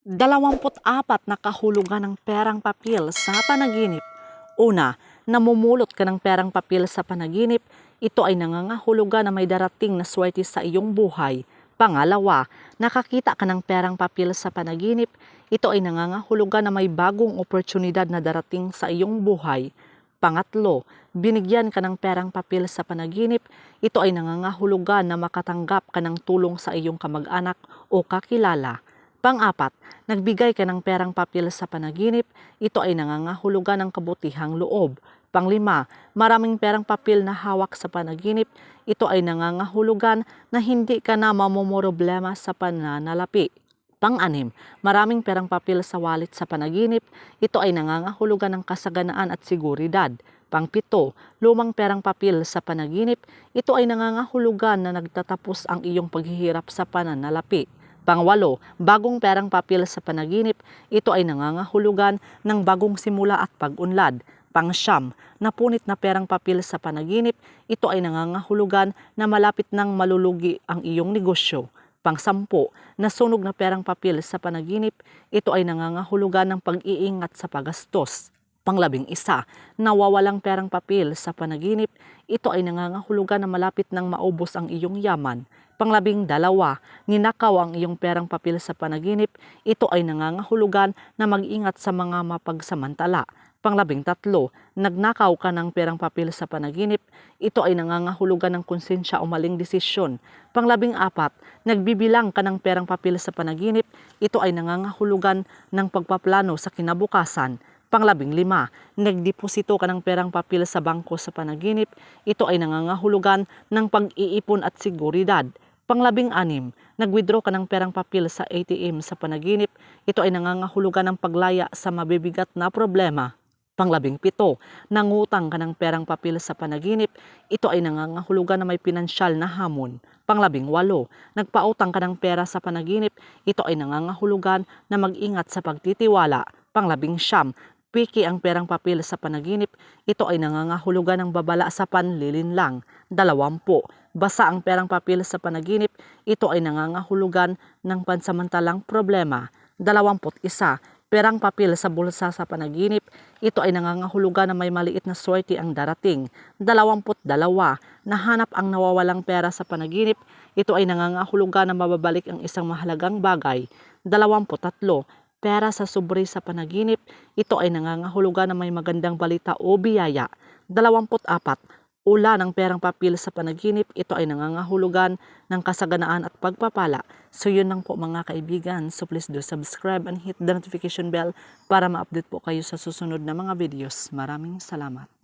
24 na kahulugan ng perang papel sa panaginip. Una, namumulot ka ng perang papel sa panaginip, ito ay nangangahulugan na may darating na swerte sa iyong buhay. Pangalawa, nakakita ka ng perang papel sa panaginip, ito ay nangangahulugan na may bagong oportunidad na darating sa iyong buhay. Pangatlo, binigyan ka ng perang papel sa panaginip, ito ay nangangahulugan na makatanggap ka ng tulong sa iyong kamag-anak o kakilala. Pang-apat, nagbigay ka ng perang papel sa panaginip, ito ay nangangahulugan ng kabutihang loob. Panglima, maraming perang papel na hawak sa panaginip, ito ay nangangahulugan na hindi ka na mamomroblema sa pananalapi. Pang-anim, maraming perang papel sa wallet sa panaginip, ito ay nangangahulugan ng kasaganaan at seguridad. Pang-pito, lumang perang papel sa panaginip, ito ay nangangahulugan na nagtatapos ang iyong paghihirap sa pananalapi. Pang-walo, bagong perang papel sa panaginip, ito ay nangangahulugan ng bagong simula at pag-unlad. Pang-siyam, napunit na perang papel sa panaginip, ito ay nangangahulugan na malapit nang malulugi ang iyong negosyo. Pang-sampu, nasunog na perang papel sa panaginip, ito ay nangangahulugan ng pag-iingat sa paggastos. Pang-11, nawawalang perang papel sa panaginip, ito ay nangangahulugan na malapit nang maubos ang iyong yaman. Pang-12, ninakaw ang iyong perang papel sa panaginip, ito ay nangangahulugan na mag-ingat sa mga mapagsamantala. Pang-13, nagnakaw ka ng perang papel sa panaginip, ito ay nangangahulugan ng konsensya o maling desisyon. Pang-14, nagbibilang ka ng perang papel sa panaginip, ito ay nangangahulugan ng pagpaplano sa kinabukasan. Pang-15, nagdeposito ka ng perang papel sa bangko sa panaginip, ito ay nangangahulugan ng pag-iipon at seguridad. Pang-16, nag-withdraw ka ng perang papel sa ATM sa panaginip, ito ay nangangahulugan ng paglaya sa mabibigat na problema. Pang-17, nangutang ka ng perang papel sa panaginip, ito ay nangangahulugan na may pinansyal na hamon. Pang-18, nagpautang ka ng pera sa panaginip, ito ay nangangahulugan na mag-ingat sa pagtitiwala. Pang-19, piki ang perang papel sa panaginip, ito ay nangangahulugan ng babala sa panlilinlang. 20, basa ang perang papel sa panaginip, ito ay nangangahulugan ng pansamantalang problema. 21, perang papel sa bulsa sa panaginip, ito ay nangangahulugan na may maliit na swerte ang darating. 22, nahanap ang nawawalang pera sa panaginip, ito ay nangangahulugan na mababalik ang isang mahalagang bagay. 23, pera sa sobre sa panaginip, ito ay nangangahulugan na may magandang balita o biyaya. 24, ula ng perang papel sa panaginip, ito ay nangangahulugan ng kasaganaan at pagpapala. So yun lang po mga kaibigan. So please do subscribe and hit the notification bell para ma-update po kayo sa susunod na mga videos. Maraming salamat.